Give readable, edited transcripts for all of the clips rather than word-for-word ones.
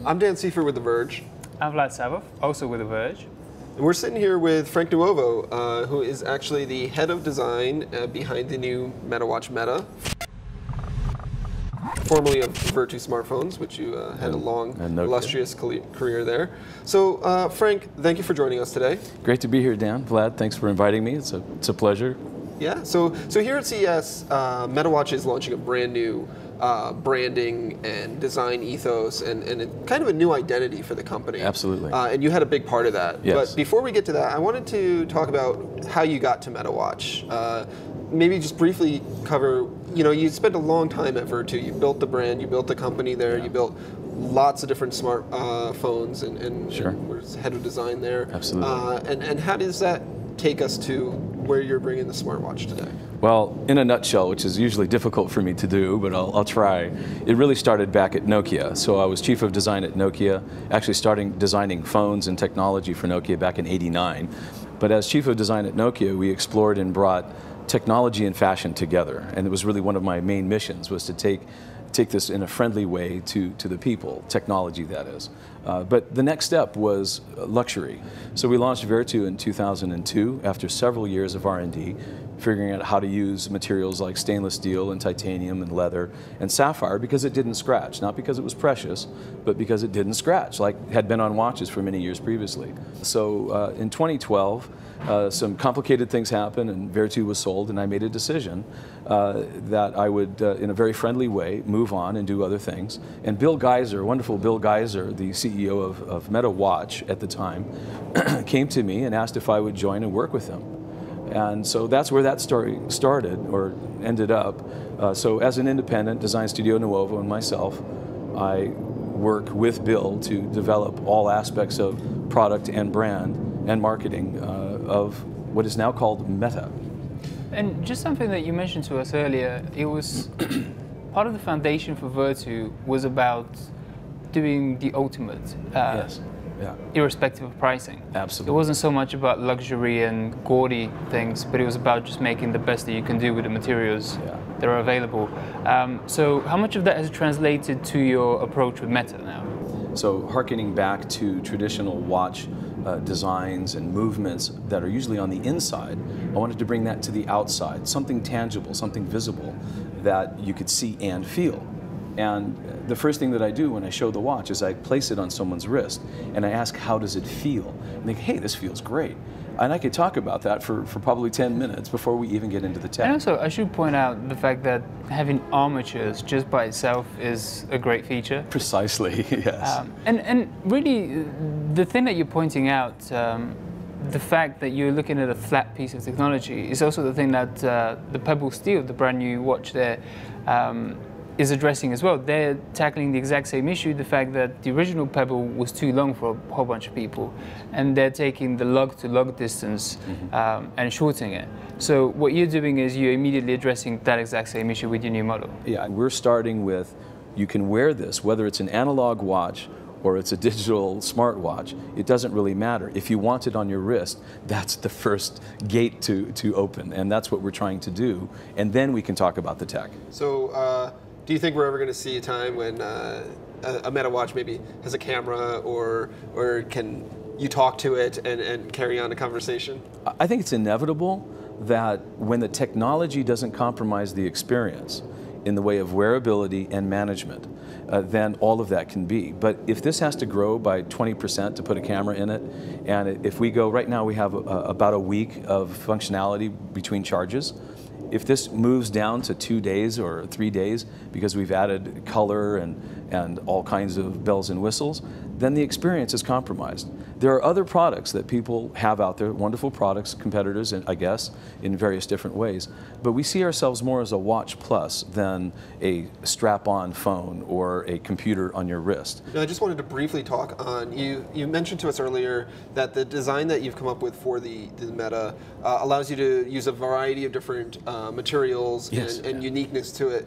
I'm Dan Seifert with The Verge. I'm Vlad Savov, also with The Verge. And we're sitting here with Frank Nuovo, who is actually the head of design behind the new MetaWatch Meta, formerly of Verge smartphones, which you had a long, illustrious career there. So, Frank, thank you for joining us today. Great to be here, Dan. Vlad, thanks for inviting me. It's a pleasure. Yeah, so here at CES, MetaWatch is launching a brand new branding and design ethos and kind of a new identity for the company. Absolutely. And you had a big part of that. Yes. But before we get to that, I wanted to talk about how you got to MetaWatch. Maybe just briefly cover, you spent a long time at Verge. You built the brand, you built the company there, you built lots of different smart phones and Sure. were head of design there. Absolutely. And how does that take us to where you're bringing the smartwatch today? Well, in a nutshell, which is usually difficult for me to do, but I'll try. It really started back at Nokia. So I was chief of design at Nokia, actually starting designing phones and technology for Nokia back in '89. But as chief of design at Nokia, we explored and brought technology and fashion together. And it was really one of my main missions, was to take this in a friendly way to the people, technology that is. But the next step was luxury. So we launched Verge in 2002 after several years of R&D, figuring out how to use materials like stainless steel and titanium and leather and sapphire because it didn't scratch. Not because it was precious, but because it didn't scratch, like had been on watches for many years previously. So in 2012, some complicated things happened and Verge was sold, and I made a decision that I would, in a very friendly way, move on and do other things. And Bill Geiser, wonderful Bill Geiser, the CEO of MetaWatch at the time, came to me and asked if I would join and work with him. And so that's where that story started, or ended up. So as an independent design studio, Nuovo, and myself, I work with Bill to develop all aspects of product and brand and marketing of what is now called Meta. And just something that you mentioned to us earlier, it was part of the foundation for Verge was about doing the ultimate. Yes. Yeah. Irrespective of pricing. Absolutely. It wasn't so much about luxury and gaudy things, but it was about just making the best that you can do with the materials that are available. So how much of that has translated to your approach with Meta now? So hearkening back to traditional watch designs and movements that are usually on the inside, I wanted to bring that to the outside, something tangible, something visible that you could see and feel. And the first thing that I do when I show the watch is I place it on someone's wrist and I ask, how does it feel? And they go, hey, this feels great. And I could talk about that for probably 10 minutes before we even get into the tech. And also, I should point out the fact that having armatures just by itself is a great feature. Precisely, yes. And really, the thing that you're pointing out, the fact that you're looking at a flat piece of technology is also the thing that the Pebble Steel, the brand new watch there, is addressing as well. They're tackling the exact same issue, the fact that the original Pebble was too long for a whole bunch of people, and they're taking the lug-to-lug distance and shortening it. So what you're doing is you're immediately addressing that exact same issue with your new model. Yeah, we're starting with, you can wear this, whether it's an analog watch or it's a digital smartwatch, it doesn't really matter. If you want it on your wrist, that's the first gate to open, and that's what we're trying to do, and then we can talk about the tech. So, do you think we're ever going to see a time when a MetaWatch maybe has a camera, or can you talk to it and carry on a conversation? I think it's inevitable that when the technology doesn't compromise the experience in the way of wearability and management, then all of that can be. But if this has to grow by 20% to put a camera in it, and if we go, right now we have about a week of functionality between charges. If this moves down to 2 days or 3 days because we've added color and all kinds of bells and whistles, then the experience is compromised. There are other products that people have out there, wonderful products, competitors, I guess, in various different ways. But we see ourselves more as a watch plus than a strap-on phone or a computer on your wrist. Now, I just wanted to briefly talk on, you mentioned to us earlier that the design that you've come up with for the Meta allows you to use a variety of different materials and uniqueness to it.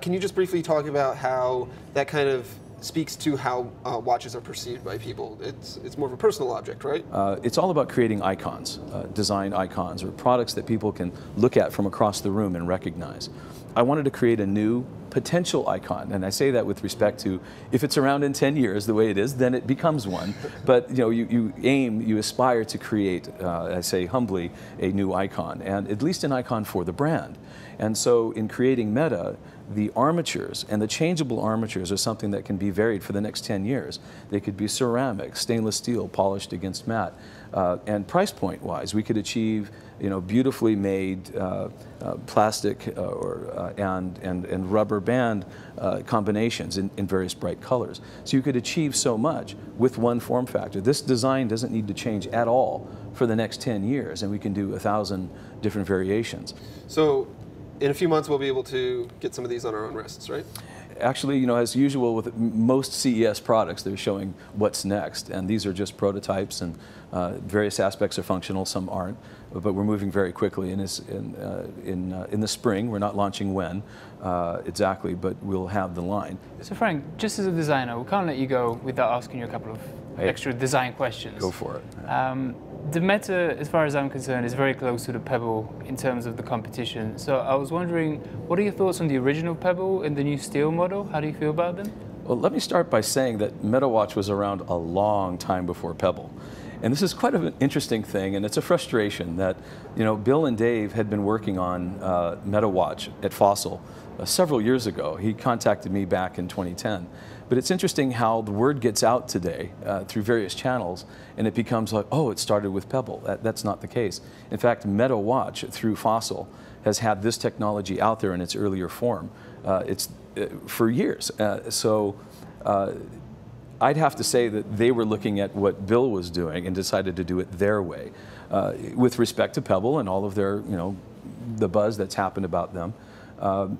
Can you just briefly talk about how that kind of speaks to how watches are perceived by people? It's more of a personal object, right? It's all about creating icons, design icons, or products that people can look at from across the room and recognize. I wanted to create a new potential icon, and I say that with respect to if it's around in 10 years the way it is, then it becomes one. But you aspire to create, I say humbly, a new icon, and at least an icon for the brand. And so in creating Meta, the armatures and the changeable armatures are something that can be varied for the next 10 years. They could be ceramic, stainless steel, polished against matte. And price point wise, we could achieve beautifully made plastic and rubber band combinations in various bright colors. So you could achieve so much with one form factor. This design doesn't need to change at all for the next 10 years, and we can do 1,000 different variations. So in a few months, we'll be able to get some of these on our own wrists, right? Actually, as usual with most CES products, they're showing what's next, and these are just prototypes, and various aspects are functional, some aren't, but we're moving very quickly. And in the spring, we're not launching when exactly, but we'll have the line. So Frank, just as a designer, we can't let you go without asking you a couple of extra design questions. Go for it. The Meta, as far as I'm concerned, is very close to the Pebble in terms of the competition. So I was wondering, what are your thoughts on the original Pebble and the new steel model? How do you feel about them? Well, let me start by saying that MetaWatch was around a long time before Pebble. And this is quite an interesting thing, and it's a frustration that, Bill and Dave had been working on MetaWatch at Fossil several years ago. He contacted me back in 2010. But it's interesting how the word gets out today through various channels, and it becomes like, oh, it started with Pebble. That's not the case. In fact, MetaWatch through Fossil has had this technology out there in its earlier form for years. I'd have to say that they were looking at what Bill was doing and decided to do it their way. With respect to Pebble and all of their, the buzz that's happened about them,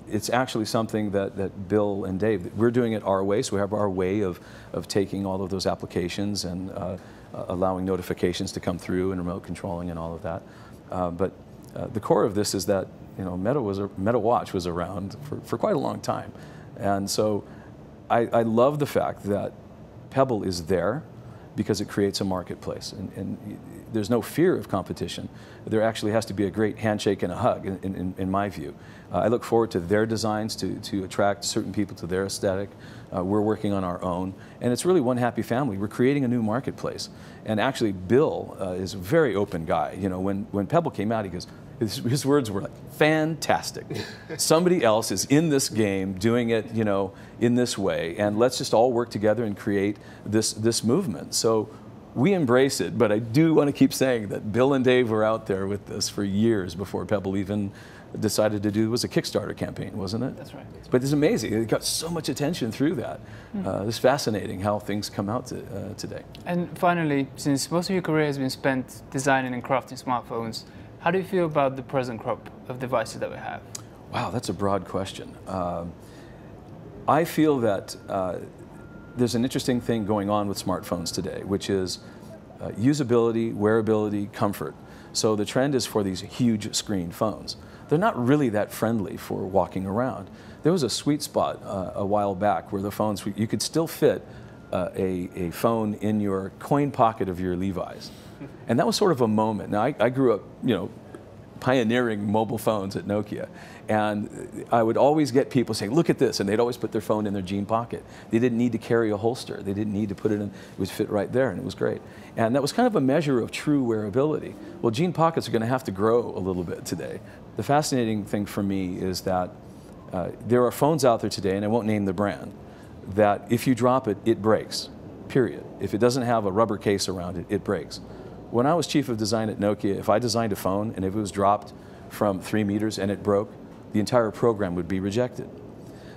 it's actually something that Bill and Dave, we're doing it our way, so we have our way of taking all of those applications and allowing notifications to come through and remote controlling and all of that. But the core of this is that MetaWatch was around for quite a long time. And so I love the fact that Pebble is there because it creates a marketplace. And there's no fear of competition. There actually has to be a great handshake and a hug, in my view. I look forward to their designs to attract certain people to their aesthetic. We're working on our own. And it's really one happy family. We're creating a new marketplace. And actually, Bill is a very open guy. When Pebble came out, he goes, his words were like, fantastic. Somebody else is in this game doing it, in this way, and let's just all work together and create this movement. So we embrace it, but I do want to keep saying that Bill and Dave were out there with this for years before Pebble even decided to do, it was a Kickstarter campaign, wasn't it? That's right. But it's amazing, it got so much attention through that. It's fascinating how things come out today. And finally, since most of your career has been spent designing and crafting smartphones, how do you feel about the present crop of devices that we have? Wow, that's a broad question. I feel that there's an interesting thing going on with smartphones today, which is usability, wearability, comfort. So the trend is for these huge screen phones. They're not really that friendly for walking around. There was a sweet spot a while back where the phones, you could still fit a phone in your coin pocket of your Levi's. And that was sort of a moment. Now, I grew up, pioneering mobile phones at Nokia. And I would always get people saying, look at this, and they'd always put their phone in their jean pocket. They didn't need to carry a holster. They didn't need to put it in. It would fit right there, and it was great. And that was kind of a measure of true wearability. Well, jean pockets are going to have to grow a little bit today. The fascinating thing for me is that there are phones out there today, and I won't name the brand, that if you drop it, it breaks, period. If it doesn't have a rubber case around it, it breaks. When I was chief of design at Nokia, if I designed a phone and if it was dropped from 3 meters and it broke, the entire program would be rejected.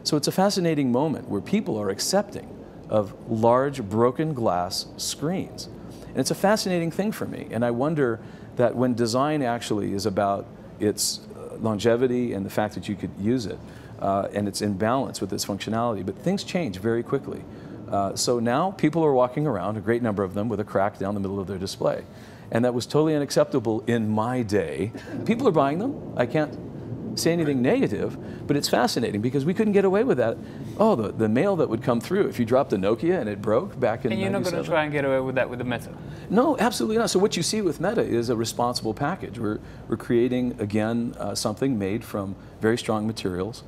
So it's a fascinating moment where people are accepting of large broken glass screens. And it's a fascinating thing for me. And I wonder that when design actually is about its longevity and the fact that you could use it, and it's in balance with its functionality, but things change very quickly. So now people are walking around, a great number of them, with a crack down the middle of their display. And that was totally unacceptable in my day. People are buying them. I can't say anything negative, but it's fascinating because we couldn't get away with that. Oh, the mail that would come through if you dropped a Nokia and it broke back in 97. And you're not going to try and get away with that with the Meta? No, absolutely not. So what you see with Meta is a responsible package. We're creating, again, something made from very strong materials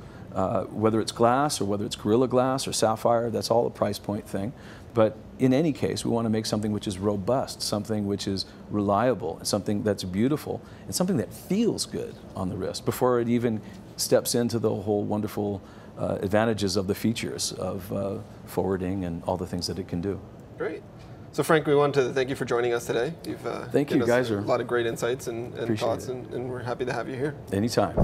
Whether it's glass or whether it's Gorilla Glass or sapphire, that's all a price point thing. But in any case, we want to make something which is robust, something which is reliable, and something that's beautiful, and something that feels good on the wrist before it even steps into the whole wonderful advantages of the features of forwarding and all the things that it can do. Great. So Frank, we wanted to thank you for joining us today. You've thank you, guys. A lot of great insights and thoughts, and we're happy to have you here. Anytime.